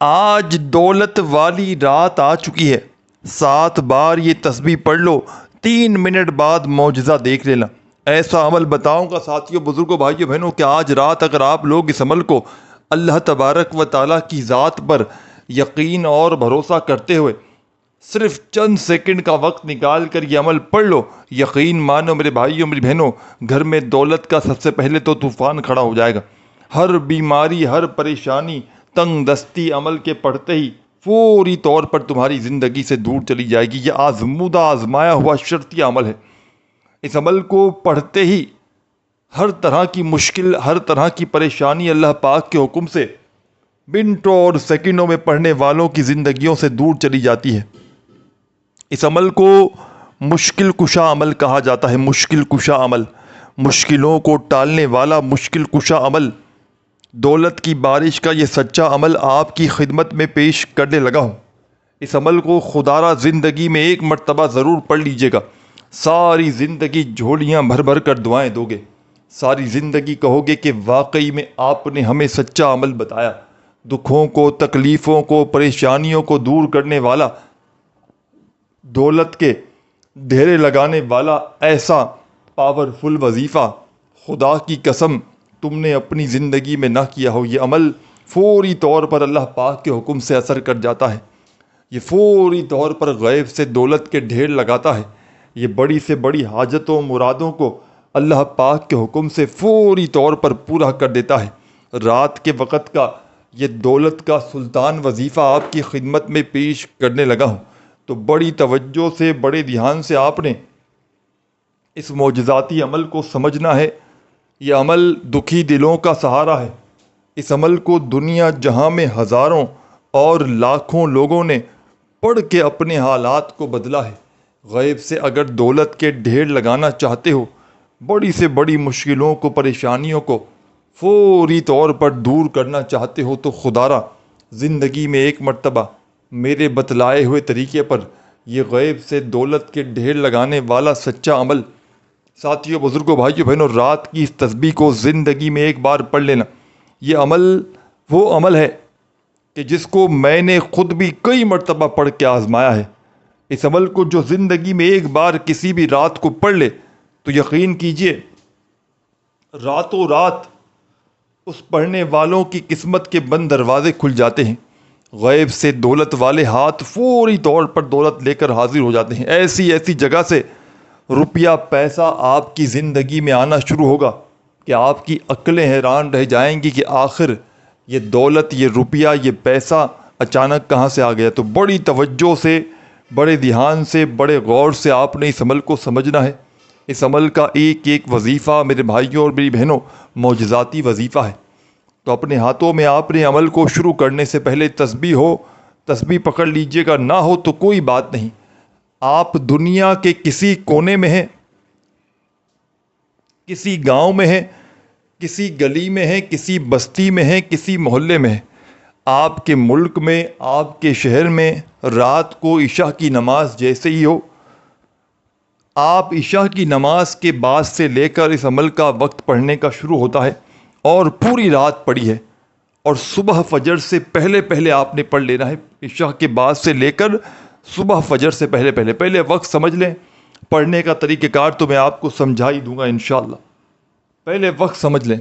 آج دولت والی رات آ چکی ہے، 7 بار یہ تسبیح پڑھ لو، 3 منٹ بعد معجزہ دیکھ لینا۔ ایسا عمل بتاؤں گا ساتھیوں، بزرگوں، بھائیوں، بہنوں کہ آج رات اگر آپ لوگ اس عمل کو اللہ تبارک و تعالیٰ کی ذات پر یقین اور بھروسہ کرتے ہوئے صرف چند سیکنڈ کا وقت نکال کر یہ عمل پڑھ لو، یقین مانو میرے بھائیوں، میری بہنوں، گھر میں دولت کا سب سے پہلے تو طوفان کھڑا ہو جائے گا۔ ہر بیماری، ہر پریشانی، تنگ دستی عمل کے پڑھتے ہی فوری طور پر تمہاری زندگی سے دور چلی جائے گی۔ یہ آزمودہ، آزمایا ہوا شرطیہ عمل ہے۔ اس عمل کو پڑھتے ہی ہر طرح کی مشکل، ہر طرح کی پریشانی اللہ پاک کے حکم سے منٹوں اور سیکنڈوں میں پڑھنے والوں کی زندگیوں سے دور چلی جاتی ہے۔ اس عمل کو مشکل کشا عمل کہا جاتا ہے۔ مشکل کشا عمل، مشکلوں کو ٹالنے والا مشکل کشا عمل، دولت کی بارش کا یہ سچا عمل آپ کی خدمت میں پیش کرنے لگا ہوں۔ اس عمل کو خدارہ زندگی میں ایک مرتبہ ضرور پڑھ لیجئے گا، ساری زندگی جھولیاں بھر بھر کر دعائیں دو گے، ساری زندگی کہو گے کہ واقعی میں آپ نے ہمیں سچا عمل بتایا۔ دکھوں کو، تکلیفوں کو، پریشانیوں کو دور کرنے والا، دولت کے ڈھیرے لگانے والا ایسا پاورفل وظیفہ خدا کی قسم تم نے اپنی زندگی میں نہ کیا ہو۔ یہ عمل فوری طور پر اللہ پاک کے حکم سے اثر کر جاتا ہے۔ یہ فوری طور پر غیب سے دولت کے ڈھیر لگاتا ہے۔ یہ بڑی سے بڑی حاجتوں، مرادوں کو اللہ پاک کے حکم سے فوری طور پر پورا کر دیتا ہے۔ رات کے وقت کا یہ دولت کا سلطان وظیفہ آپ کی خدمت میں پیش کرنے لگا ہوں، تو بڑی توجہ سے، بڑے دھیان سے آپ نے اس معجزاتی عمل کو سمجھنا ہے۔ یہ عمل دکھی دلوں کا سہارا ہے۔ اس عمل کو دنیا جہاں میں ہزاروں اور لاکھوں لوگوں نے پڑھ کے اپنے حالات کو بدلا ہے۔ غیب سے اگر دولت کے ڈھیر لگانا چاہتے ہو، بڑی سے بڑی مشکلوں کو، پریشانیوں کو فوری طور پر دور کرنا چاہتے ہو، تو خدارہ زندگی میں ایک مرتبہ میرے بتلائے ہوئے طریقے پر یہ غیب سے دولت کے ڈھیر لگانے والا سچا عمل ساتھیوں، بزرگوں، بھائیوں، بہنوں، رات کی اس تسبیح کو زندگی میں ایک بار پڑھ لینا۔ یہ عمل وہ عمل ہے کہ جس کو میں نے خود بھی کئی مرتبہ پڑھ کے آزمایا ہے۔ اس عمل کو جو زندگی میں ایک بار کسی بھی رات کو پڑھ لے تو یقین کیجئے راتوں رات اس پڑھنے والوں کی قسمت کے بند دروازے کھل جاتے ہیں۔ غیب سے دولت والے ہاتھ فوری طور پر دولت لے کر حاضر ہو جاتے ہیں۔ ایسی ایسی جگہ سے روپیہ پیسہ آپ کی زندگی میں آنا شروع ہوگا کہ آپ کی عقلیں حیران رہ جائیں گی کہ آخر یہ دولت، یہ روپیہ، یہ پیسہ اچانک کہاں سے آ گیا۔ تو بڑی توجہ سے، بڑے دھیان سے، بڑے غور سے آپ نے اس عمل کو سمجھنا ہے۔ اس عمل کا ایک ایک وظیفہ میرے بھائیوں اور میری بہنوں معجزاتی وظیفہ ہے۔ تو اپنے ہاتھوں میں آپ نے عمل کو شروع کرنے سے پہلے تسبیح ہو، تسبیح پکڑ لیجئے گا، نہ ہو تو کوئی بات نہیں۔ آپ دنیا کے کسی کونے میں ہیں، کسی گاؤں میں ہیں، کسی گلی میں ہیں، کسی بستی میں ہیں، کسی محلے میں ہیں، آپ کے ملک میں، آپ کے شہر میں رات کو عشاء کی نماز جیسے ہی ہو، آپ عشاء کی نماز کے بعد سے لے کر اس عمل کا وقت پڑھنے کا شروع ہوتا ہے اور پوری رات پڑھی ہے، اور صبح فجر سے پہلے پہلے آپ نے پڑھ لینا ہے۔ عشاء کے بعد سے لے کر صبح فجر سے پہلے وقت سمجھ لیں۔ پڑھنے کا طریقہ کار تو میں آپ کو سمجھا ہی دوں گا انشاءاللہ۔ پہلے وقت سمجھ لیں،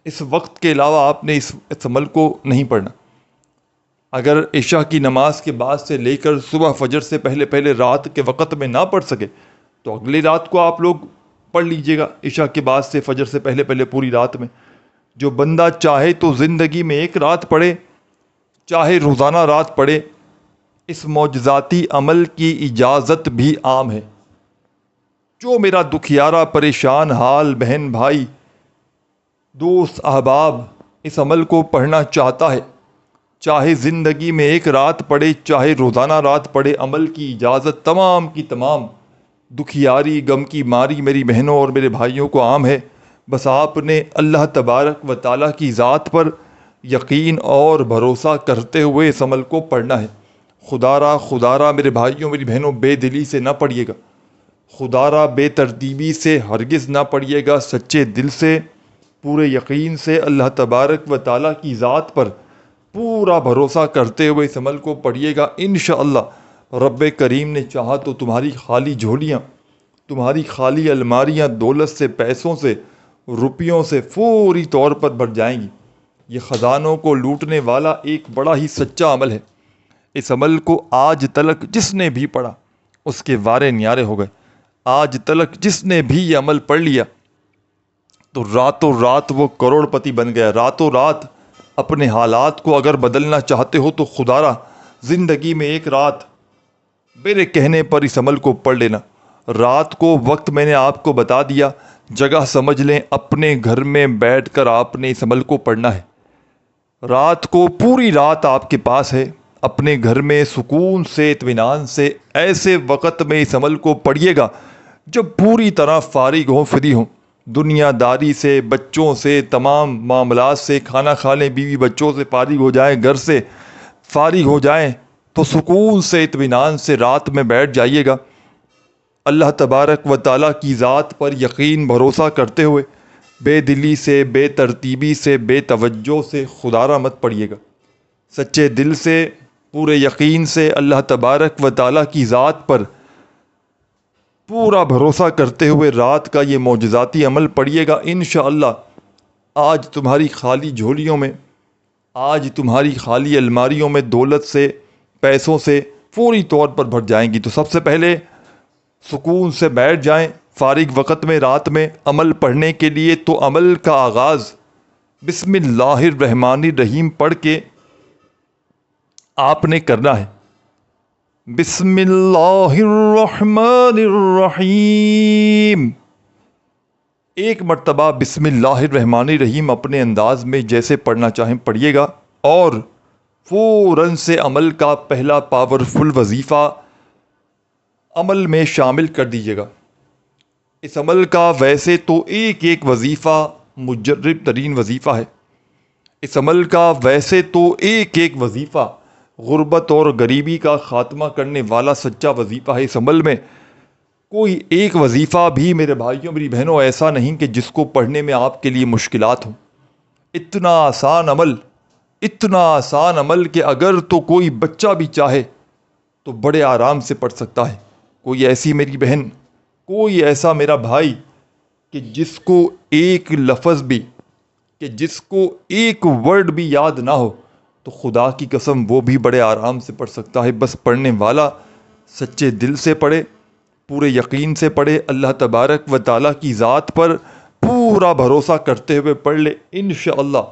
اس وقت کے علاوہ آپ نے اس عمل کو نہیں پڑھنا۔ اگر عشاء کی نماز کے بعد سے لے کر صبح فجر سے پہلے رات کے وقت میں نہ پڑھ سکے تو اگلی رات کو آپ لوگ پڑھ لیجئے گا، عشاء کے بعد سے فجر سے پہلے پوری رات میں۔ جو بندہ چاہے تو زندگی میں ایک رات پڑھے، چاہے روزانہ رات پڑھے، اس معجزاتی عمل کی اجازت بھی عام ہے۔ جو میرا دکھیارا، پریشان حال بہن، بھائی، دوست، احباب اس عمل کو پڑھنا چاہتا ہے، چاہے زندگی میں ایک رات پڑھے، چاہے روزانہ رات پڑھے، عمل کی اجازت تمام کی تمام دکھیاری، غم کی ماری میری بہنوں اور میرے بھائیوں کو عام ہے۔ بس آپ نے اللہ تبارک و تعالیٰ کی ذات پر یقین اور بھروسہ کرتے ہوئے اس عمل کو پڑھنا ہے۔ خدارہ میرے بھائیوں، میری بہنوں، بے دلی سے نہ پڑھیے گا، خدارہ بے ترتیبی سے ہرگز نہ پڑھیے گا، سچے دل سے، پورے یقین سے اللہ تبارک و تعالیٰ کی ذات پر پورا بھروسہ کرتے ہوئے اس عمل کو پڑھیے گا، انشاءاللہ رب کریم نے چاہا تو تمہاری خالی جھولیاں، تمہاری خالی الماریاں دولت سے، پیسوں سے، روپیوں سے فوری طور پر بھر جائیں گی۔ یہ خزانوں کو لوٹنے والا ایک بڑا ہی سچا عمل ہے۔ اس عمل کو آج تلک جس نے بھی پڑھا اس کے وارے نیارے ہو گئے۔ آج تلک جس نے بھی یہ عمل پڑھ لیا تو راتوں رات وہ کروڑ پتی بن گیا۔ راتوں رات اپنے حالات کو اگر بدلنا چاہتے ہو تو خدا را زندگی میں ایک رات میرے کہنے پر اس عمل کو پڑھ لینا۔ رات کو وقت میں نے آپ کو بتا دیا، جگہ سمجھ لیں، اپنے گھر میں بیٹھ کر آپ نے اس عمل کو پڑھنا ہے۔ رات کو پوری رات آپ کے پاس ہے، اپنے گھر میں سکون سے، اطمینان سے ایسے وقت میں اس عمل کو پڑھیے گا جب پوری طرح فارغ ہوں، فری ہوں، دنیا داری سے، بچوں سے، تمام معاملات سے، کھانا کھا لیں، بیوی بچوں سے فارغ ہو جائیں، گھر سے فارغ ہو جائیں تو سکون سے، اطمینان سے رات میں بیٹھ جائیے گا۔ اللہ تبارک و تعالیٰ کی ذات پر یقین بھروسہ کرتے ہوئے بے دلی سے، بے ترتیبی سے، بے توجہ سے خدا را مت پڑھیے گا۔ سچے دل سے، پورے یقین سے اللہ تبارک و تعالیٰ کی ذات پر پورا بھروسہ کرتے ہوئے رات کا یہ معجزاتی عمل پڑھیے گا، انشاءاللہ آج تمہاری خالی جھولیوں میں، آج تمہاری خالی الماریوں میں دولت سے، پیسوں سے فوری طور پر بھر جائیں گی۔ تو سب سے پہلے سکون سے بیٹھ جائیں فارغ وقت میں رات میں عمل پڑھنے کے لیے۔ تو عمل کا آغاز بسم اللہ الرحمن الرحیم پڑھ کے آپ نے کرنا ہے۔ بسم اللہ الرحمن الرحیم، ایک مرتبہ بسم اللہ الرحمن الرحیم اپنے انداز میں جیسے پڑھنا چاہیں پڑھیے گا، اور فوراً سے عمل کا پہلا پاورفل وظیفہ عمل میں شامل کر دیجیے گا۔ اس عمل کا ویسے تو ایک ایک وظیفہ مجرب ترین وظیفہ ہے، اس عمل کا ویسے تو ایک ایک وظیفہ غربت اور غریبی کا خاتمہ کرنے والا سچا وظیفہ ہے۔ اس عمل میں کوئی ایک وظیفہ بھی میرے بھائیوں میری بہنوں ایسا نہیں کہ جس کو پڑھنے میں آپ کے لیے مشکلات ہوں۔ اتنا آسان عمل، اتنا آسان عمل کہ اگر تو کوئی بچہ بھی چاہے تو بڑے آرام سے پڑھ سکتا ہے۔ کوئی ایسی میری بہن، کوئی ایسا میرا بھائی کہ جس کو ایک لفظ بھی، کہ جس کو ایک ورڈ بھی یاد نہ ہو تو خدا کی قسم وہ بھی بڑے آرام سے پڑھ سکتا ہے۔ بس پڑھنے والا سچے دل سے پڑھے، پورے یقین سے پڑھے، اللہ تبارک و تعالیٰ کی ذات پر پورا بھروسہ کرتے ہوئے پڑھ لے، انشاءاللہ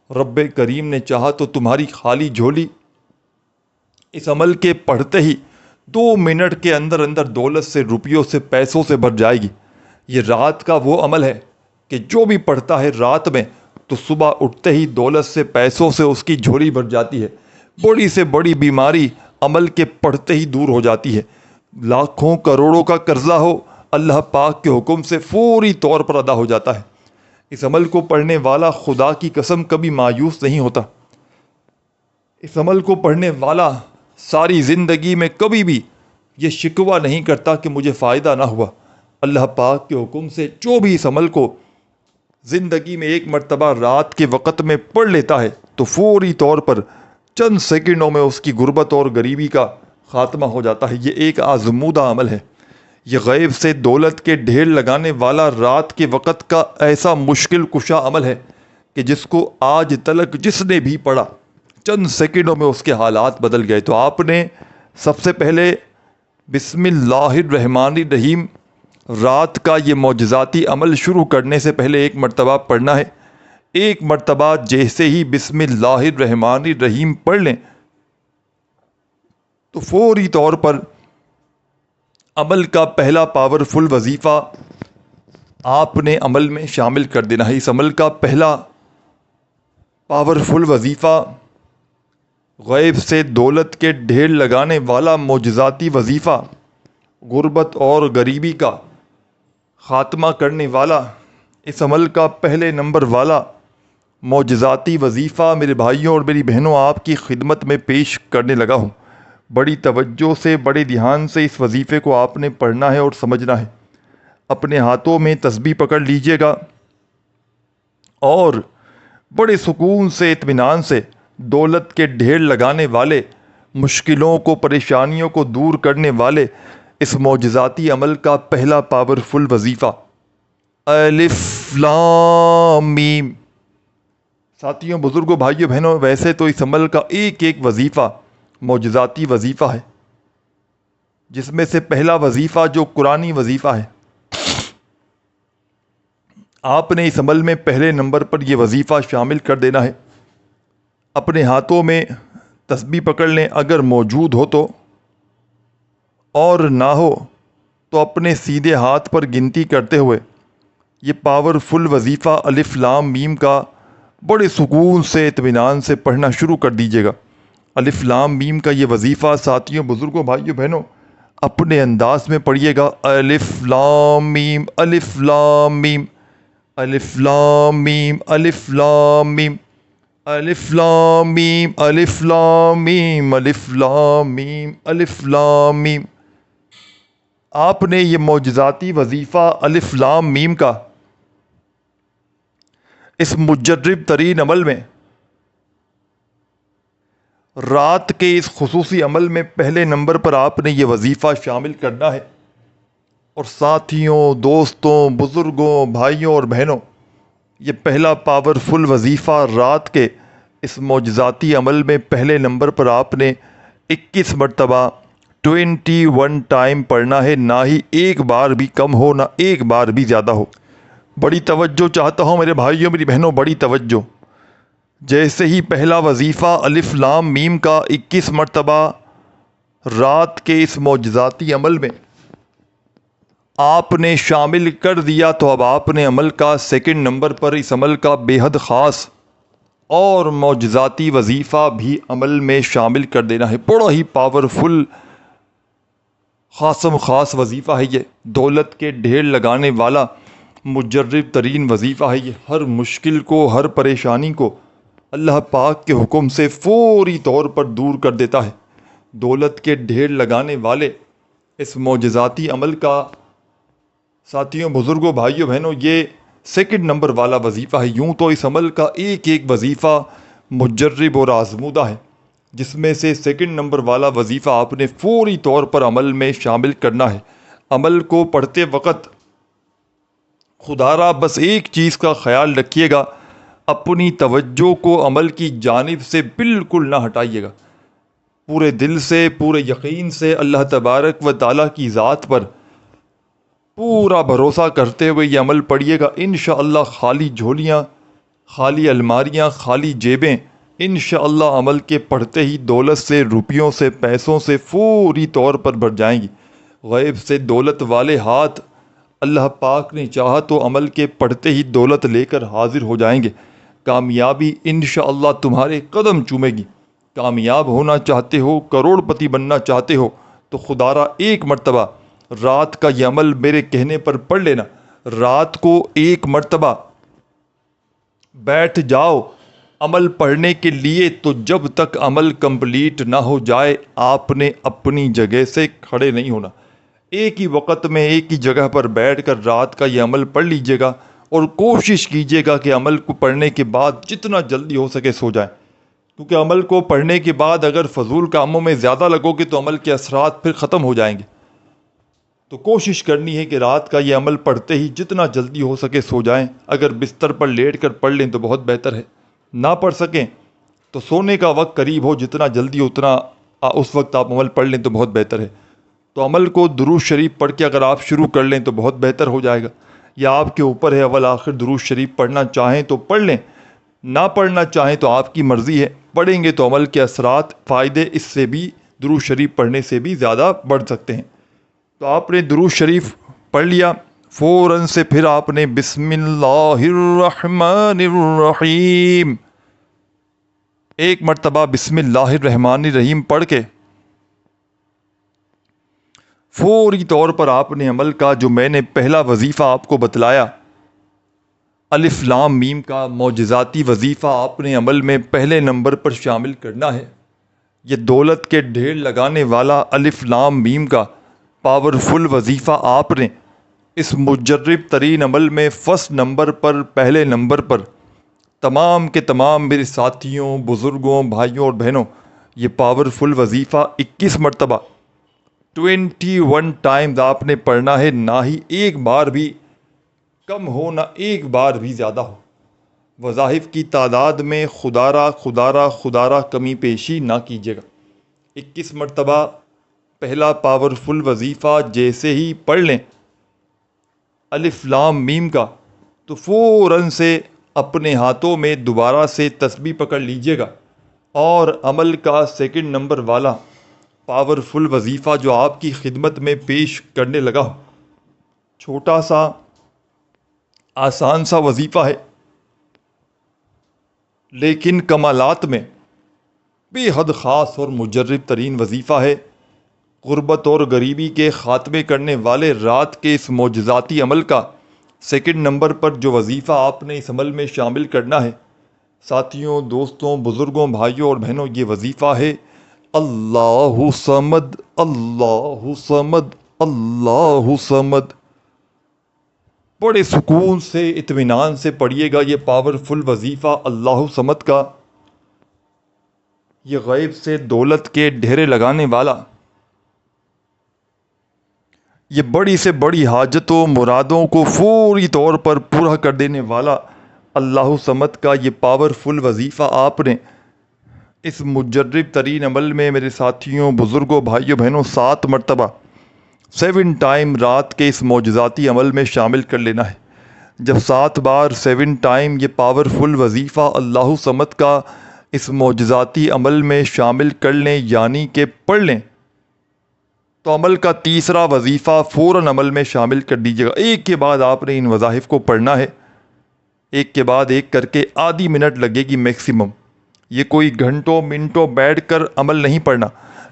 رب کریم نے چاہا تو تمہاری خالی جھولی اس عمل کے پڑھتے ہی 2 منٹ کے اندر اندر دولت سے، روپیوں سے، پیسوں سے بھر جائے گی۔ یہ رات کا وہ عمل ہے کہ جو بھی پڑھتا ہے رات میں تو صبح اٹھتے ہی دولت سے، پیسوں سے اس کی جھولی بھر جاتی ہے۔ بڑی سے بڑی بیماری عمل کے پڑھتے ہی دور ہو جاتی ہے۔ لاکھوں کروڑوں کا قرضہ ہو، اللہ پاک کے حکم سے فوری طور پر ادا ہو جاتا ہے۔ اس عمل کو پڑھنے والا خدا کی قسم کبھی مایوس نہیں ہوتا۔ اس عمل کو پڑھنے والا ساری زندگی میں کبھی بھی یہ شکوہ نہیں کرتا کہ مجھے فائدہ نہ ہوا۔ اللہ پاک کے حکم سے جو بھی اس عمل کو زندگی میں ایک مرتبہ رات کے وقت میں پڑھ لیتا ہے تو فوری طور پر چند سیکنڈوں میں اس کی غربت اور غریبی کا خاتمہ ہو جاتا ہے۔ یہ ایک آزمودہ عمل ہے۔ یہ غیب سے دولت کے ڈھیر لگانے والا رات کے وقت کا ایسا مشکل کشا عمل ہے کہ جس کو آج تلک جس نے بھی پڑھا چند سیکنڈوں میں اس کے حالات بدل گئے۔ تو آپ نے سب سے پہلے بسم اللہ الرحمن الرحیم رات کا یہ معجزاتی عمل شروع کرنے سے پہلے ایک مرتبہ پڑھنا ہے۔ ایک مرتبہ جیسے ہی بسم اللہ الرحمن الرحیم پڑھ لیں تو فوری طور پر عمل کا پہلا پاورفل وظیفہ آپ نے عمل میں شامل کر دینا ہے۔ اس عمل کا پہلا پاورفل وظیفہ غیب سے دولت کے ڈھیر لگانے والا معجزاتی وظیفہ، غربت اور غریبی کا خاتمہ کرنے والا، اس عمل کا پہلے نمبر والا معجزاتی وظیفہ میرے بھائیوں اور میری بہنوں آپ کی خدمت میں پیش کرنے لگا ہوں۔ بڑی توجہ سے، بڑے دھیان سے اس وظیفے کو آپ نے پڑھنا ہے اور سمجھنا ہے۔ اپنے ہاتھوں میں تسبیح پکڑ لیجئے گا اور بڑے سکون سے، اطمینان سے دولت کے ڈھیر لگانے والے، مشکلوں کو پریشانیوں کو دور کرنے والے اس معجزاتی عمل کا پہلا پاورفل وظیفہ الف لام میم۔ ساتھیوں، بزرگوں، بھائیوں، بہنوں، ویسے تو اس عمل کا ایک ایک وظیفہ معجزاتی وظیفہ ہے، جس میں سے پہلا وظیفہ جو قرآنی وظیفہ ہے، آپ نے اس عمل میں پہلے نمبر پر یہ وظیفہ شامل کر دینا ہے۔ اپنے ہاتھوں میں تسبیح پکڑ لیں اگر موجود ہو تو، اور نہ ہو تو اپنے سیدھے ہاتھ پر گنتی کرتے ہوئے یہ پاورفل وظیفہ الف لام میم کا بڑے سکون سے، اطمینان سے پڑھنا شروع کر دیجیے گا۔ الف لام میم کا یہ وظیفہ ساتھیوں، بزرگوں، بھائیوں، بہنوں، اپنے انداز میں پڑھیے گا۔ الف لام میم، الف لام میم، الف لام میم، الف لام میم، الف لام میم، الف لام میم، الف لام میم، الف لام میم۔ آپ نے یہ معجزاتی وظیفہ الف لام میم کا اس مجرب ترین عمل میں، رات کے اس خصوصی عمل میں پہلے نمبر پر آپ نے یہ وظیفہ شامل کرنا ہے۔ اور ساتھیوں، دوستوں، بزرگوں، بھائیوں اور بہنوں، یہ پہلا پاورفل وظیفہ رات کے اس معجزاتی عمل میں پہلے نمبر پر آپ نے 21 مرتبہ 21 ٹائم پڑھنا ہے، نہ ہی ایک بار بھی کم ہو، نہ ایک بار بھی زیادہ ہو۔ بڑی توجہ چاہتا ہوں میرے بھائیوں، میری بہنوں، بڑی توجہ۔ جیسے ہی پہلا وظیفہ الف لام میم کا 21 مرتبہ رات کے اس معجزاتی عمل میں آپ نے شامل کر دیا، تو اب آپ نے عمل کا سیکنڈ نمبر پر اس عمل کا بے حد خاص اور معجزاتی وظیفہ بھی عمل میں شامل کر دینا ہے۔ بڑا ہی پاورفل خاص وظیفہ ہے یہ، دولت کے ڈھیر لگانے والا مجرب ترین وظیفہ ہے یہ۔ ہر مشکل کو، ہر پریشانی کو اللہ پاک کے حکم سے فوری طور پر دور کر دیتا ہے۔ دولت کے ڈھیر لگانے والے اس معجزاتی عمل کا ساتھیوں، بزرگوں، بھائیوں، بہنوں، یہ سیکنڈ نمبر والا وظیفہ ہے۔ یوں تو اس عمل کا ایک ایک وظیفہ مجرب اور آزمودہ ہے، جس میں سے سیکنڈ نمبر والا وظیفہ آپ نے فوری طور پر عمل میں شامل کرنا ہے۔ عمل کو پڑھتے وقت خدا را بس ایک چیز کا خیال رکھیے گا، اپنی توجہ کو عمل کی جانب سے بالکل نہ ہٹائیے گا۔ پورے دل سے، پورے یقین سے اللہ تبارک و تعالیٰ کی ذات پر پورا بھروسہ کرتے ہوئے یہ عمل پڑھیے گا۔ انشاءاللہ خالی جھولیاں، خالی الماریاں، خالی جیبیں انشاءاللہ عمل کے پڑھتے ہی دولت سے، روپیوں سے، پیسوں سے فوری طور پر بھر جائیں گی۔ غیب سے دولت والے ہاتھ اللہ پاک نے چاہا تو عمل کے پڑھتے ہی دولت لے کر حاضر ہو جائیں گے۔ کامیابی انشاءاللہ تمہارے قدم چومے گی۔ کامیاب ہونا چاہتے ہو، کروڑ پتی بننا چاہتے ہو تو خدا را ایک مرتبہ رات کا یہ عمل میرے کہنے پر پڑھ لینا۔ رات کو ایک مرتبہ بیٹھ جاؤ عمل پڑھنے کے لیے، تو جب تک عمل کمپلیٹ نہ ہو جائے آپ نے اپنی جگہ سے کھڑے نہیں ہونا۔ ایک ہی وقت میں ایک ہی جگہ پر بیٹھ کر رات کا یہ عمل پڑھ لیجئے گا، اور کوشش کیجئے گا کہ عمل کو پڑھنے کے بعد جتنا جلدی ہو سکے سو جائیں، کیونکہ عمل کو پڑھنے کے بعد اگر فضول کاموں میں زیادہ لگو گے تو عمل کے اثرات پھر ختم ہو جائیں گے۔ تو کوشش کرنی ہے کہ رات کا یہ عمل پڑھتے ہی جتنا جلدی ہو سکے سو جائیں۔ اگر بستر پر لیٹ کر پڑھ لیں تو بہت بہتر ہے، نہ پڑھ سکیں تو سونے کا وقت قریب ہو، جتنا جلدی اتنا اس وقت آپ عمل پڑھ لیں تو بہت بہتر ہے۔ تو عمل کو درود شریف پڑھ کے اگر آپ شروع کر لیں تو بہت بہتر ہو جائے گا، یا آپ کے اوپر ہے، اول آخر درود شریف پڑھنا چاہیں تو پڑھ لیں، نہ پڑھنا چاہیں تو آپ کی مرضی ہے۔ پڑھیں گے تو عمل کے اثرات، فائدے اس سے بھی، درود شریف پڑھنے سے بھی زیادہ بڑھ سکتے ہیں۔ تو آپ نے درود شریف پڑھ لیا، فوراً سے پھر آپ نے بسم اللہ الرحمن الرحیم ایک مرتبہ بسم اللہ الرحمن الرحیم پڑھ کے فوری طور پر آپ نے عمل کا جو میں نے پہلا وظیفہ آپ کو بتلایا الف لام میم کا معجزاتی وظیفہ آپ نے عمل میں پہلے نمبر پر شامل کرنا ہے۔ یہ دولت کے ڈھیر لگانے والا الف لام میم کا پاورفل وظیفہ آپ نے اس مجرب ترین عمل میں فرسٹ نمبر پر، پہلے نمبر پر تمام کے تمام میرے ساتھیوں، بزرگوں، بھائیوں اور بہنوں، یہ پاورفل وظیفہ 21 مرتبہ 21 ٹائمز آپ نے پڑھنا ہے، نہ ہی ایک بار بھی کم ہو نہ ایک بار بھی زیادہ ہو۔ وظائف کی تعداد میں خدارہ کمی پیشی نہ کیجیے گا۔ 21 مرتبہ پہلا پاورفل وظیفہ جیسے ہی پڑھ لیں الف لام میم کا، تو فوراً سے اپنے ہاتھوں میں دوبارہ سے تسبیح پکڑ لیجیے گا، اور عمل کا سیکنڈ نمبر والا پاورفل وظیفہ جو آپ کی خدمت میں پیش کرنے لگا ہو، چھوٹا سا آسان سا وظیفہ ہے، لیکن کمالات میں بے حد خاص اور مجرب ترین وظیفہ ہے۔ غربت اور غریبی کے خاتمے کرنے والے رات کے اس معجزاتی عمل کا سیکنڈ نمبر پر جو وظیفہ آپ نے اس عمل میں شامل کرنا ہے، ساتھیوں، دوستوں، بزرگوں، بھائیوں اور بہنوں، یہ وظیفہ ہے اللہ صمد، اللہ صمد، اللہ صمد۔ بڑے سکون سے، اطمینان سے پڑھیے گا یہ پاورفل وظیفہ اللہ صمد کا۔ یہ غیب سے دولت کے ڈھیرے لگانے والا، یہ بڑی سے بڑی حاجتوں، مرادوں کو فوری طور پر پورا کر دینے والا اللہ صمد کا یہ پاورفل وظیفہ آپ نے اس مجرب ترین عمل میں میرے ساتھیوں، بزرگوں، بھائیوں، بہنوں 7 مرتبہ 7 ٹائم رات کے اس معجزاتی عمل میں شامل کر لینا ہے۔ جب 7 بار 7 ٹائم یہ پاورفل وظیفہ اللہ صمد کا اس معجزاتی عمل میں شامل کر لیں، یعنی کہ پڑھ لیں، تو عمل کا تیسرا وظیفہ فوراً عمل میں شامل کر دیجیے گا۔ ایک کے بعد آپ نے ان وظائف کو پڑھنا ہے، ایک کے بعد ایک کر کے آدھی منٹ لگے گی میکسیمم۔ یہ کوئی گھنٹوں منٹوں بیٹھ کر عمل نہیں پڑھنا۔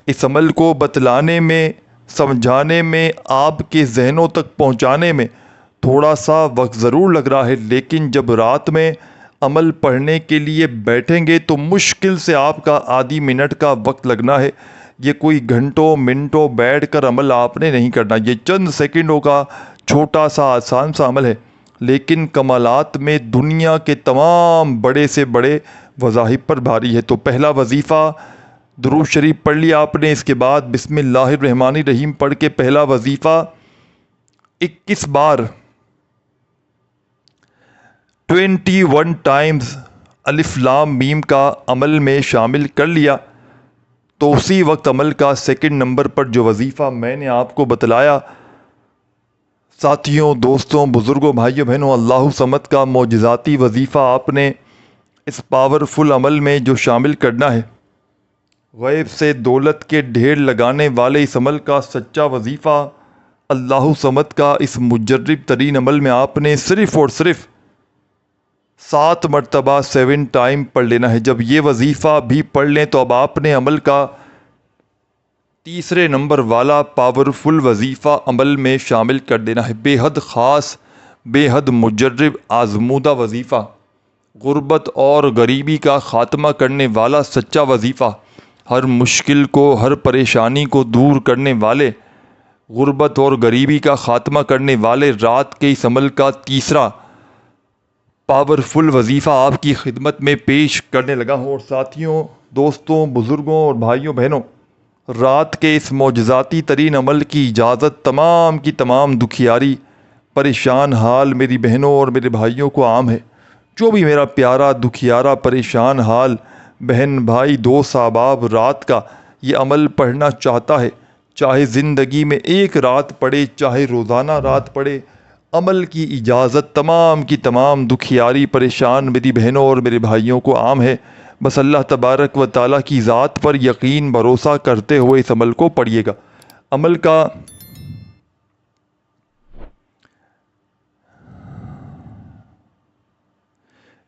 اس عمل کو بتلانے میں، سمجھانے میں، آپ کے ذہنوں تک پہنچانے میں تھوڑا سا وقت ضرور لگ رہا ہے، لیکن جب رات میں عمل پڑھنے کے لیے بیٹھیں گے تو مشکل سے آپ کا آدھی منٹ کا وقت لگنا ہے۔ یہ کوئی گھنٹوں منٹوں بیٹھ کر عمل آپ نے نہیں کرنا، یہ چند سیکنڈوں کا چھوٹا سا آسان سا عمل ہے، لیکن کمالات میں دنیا کے تمام بڑے سے بڑے وظائف پر بھاری ہے۔ تو پہلا وظیفہ درود شریف پڑھ لیا آپ نے، اس کے بعد بسم اللہ الرحمن الرحیم پڑھ کے پہلا وظیفہ 21 بار 21 ٹائمز الف لام میم کا عمل میں شامل کر لیا، تو اسی وقت عمل کا سیکنڈ نمبر پر جو وظیفہ میں نے آپ کو بتلایا، ساتھیوں، دوستوں، بزرگوں، بھائیوں، بہنوں، اللہ صمد کا معجزاتی وظیفہ آپ نے اس پاورفل عمل میں جو شامل کرنا ہے، غیب سے دولت کے ڈھیر لگانے والے اس عمل کا سچا وظیفہ اللہ صمد کا اس مجرب ترین عمل میں آپ نے صرف اور صرف 7 مرتبہ 7 ٹائم پڑھ لینا ہے۔ جب یہ وظیفہ بھی پڑھ لیں تو اب آپ نے عمل کا تیسرے نمبر والا پاورفل وظیفہ عمل میں شامل کر دینا ہے، بے حد خاص، بے حد مجرب آزمودہ وظیفہ، غربت اور غریبی کا خاتمہ کرنے والا سچا وظیفہ، ہر مشکل کو، ہر پریشانی کو دور کرنے والے، غربت اور غریبی کا خاتمہ کرنے والے رات کے اس عمل کا تیسرا پاورفل وظیفہ آپ کی خدمت میں پیش کرنے لگا ہوں۔ اور ساتھیوں، دوستوں، بزرگوں اور بھائیوں بہنوں، رات کے اس معجزاتی ترین عمل کی اجازت تمام کی تمام دکھیاری، پریشان حال میری بہنوں اور میرے بھائیوں کو عام ہے۔ جو بھی میرا پیارا دکھیارا پریشان حال بہن، بھائی، دوست، احباب رات کا یہ عمل پڑھنا چاہتا ہے، چاہے زندگی میں ایک رات پڑھے، چاہے روزانہ رات پڑھے، عمل کی اجازت تمام کی تمام دکھیاری پریشان میری بہنوں اور میرے بھائیوں کو عام ہے۔ بس اللہ تبارک و تعالیٰ کی ذات پر یقین بھروسہ کرتے ہوئے اس عمل کو پڑھیے گا۔ عمل کا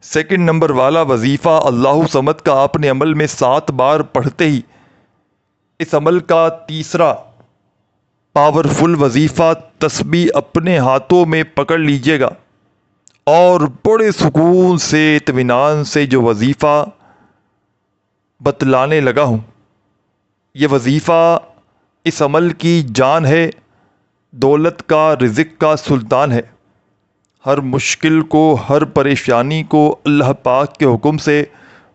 سیکنڈ نمبر والا وظیفہ اللہ صمد کا آپ نے عمل میں 7 بار پڑھتے ہی اس عمل کا تیسرا پاورفل وظیفہ تسبیح اپنے ہاتھوں میں پکڑ لیجیے گا، اور بڑے سکون سے، اطمینان سے جو وظیفہ بتلانے لگا ہوں، یہ وظیفہ اس عمل کی جان ہے، دولت کا، رزق کا سلطان ہے۔ ہر مشکل کو، ہر پریشانی کو اللہ پاک کے حکم سے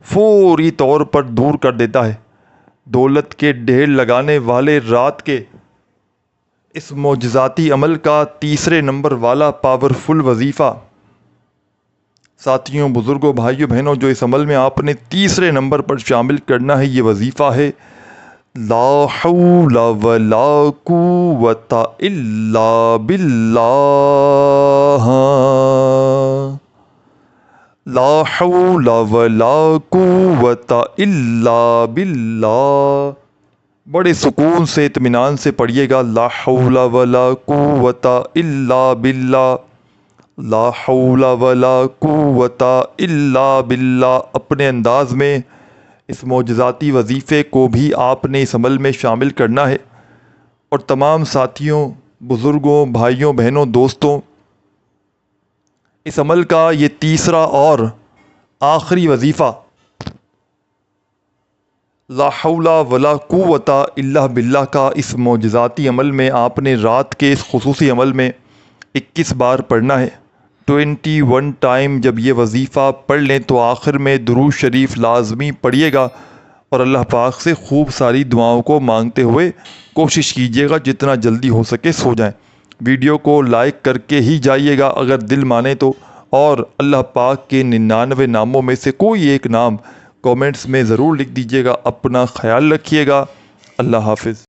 فوری طور پر دور کر دیتا ہے۔ دولت کے ڈھیر لگانے والے رات کے اس معجزاتی عمل کا تیسرے نمبر والا پاورفل وظیفہ، ساتھیوں، بزرگوں، بھائیوں، بہنوں، جو اس عمل میں آپ نے تیسرے نمبر پر شامل کرنا ہے، یہ وظیفہ ہے لا حول ولا قوت الا باللہ۔ لا حول ولا قوت الا باللہ۔ بڑے سکون سے، اطمینان سے پڑھیے گا، لا حول ولا قوت الا باللہ، لا حول ولا قوت الا باللہ۔ اپنے انداز میں اس معجزاتی وظیفے کو بھی آپ نے اس عمل میں شامل کرنا ہے۔ اور تمام ساتھیوں، بزرگوں، بھائیوں، بہنوں، دوستوں، اس عمل کا یہ تیسرا اور آخری وظیفہ لا حول ولا قوت الا باللہ کا اس معجزاتی عمل میں آپ نے رات کے اس خصوصی عمل میں 21 بار پڑھنا ہے۔ 21 ٹائم جب یہ وظیفہ پڑھ لیں تو آخر میں درود شریف لازمی پڑھیے گا اور اللہ پاک سے خوب ساری دعاؤں کو مانگتے ہوئے کوشش کیجیے گا جتنا جلدی ہو سکے سو جائیں۔ ویڈیو کو لائک کر کے ہی جائیے گا اگر دل مانے تو، اور اللہ پاک کے 99 ناموں میں سے کوئی ایک نام کومنٹس میں ضرور لکھ دیجیے گا۔ اپنا خیال رکھیے گا۔ اللہ حافظ۔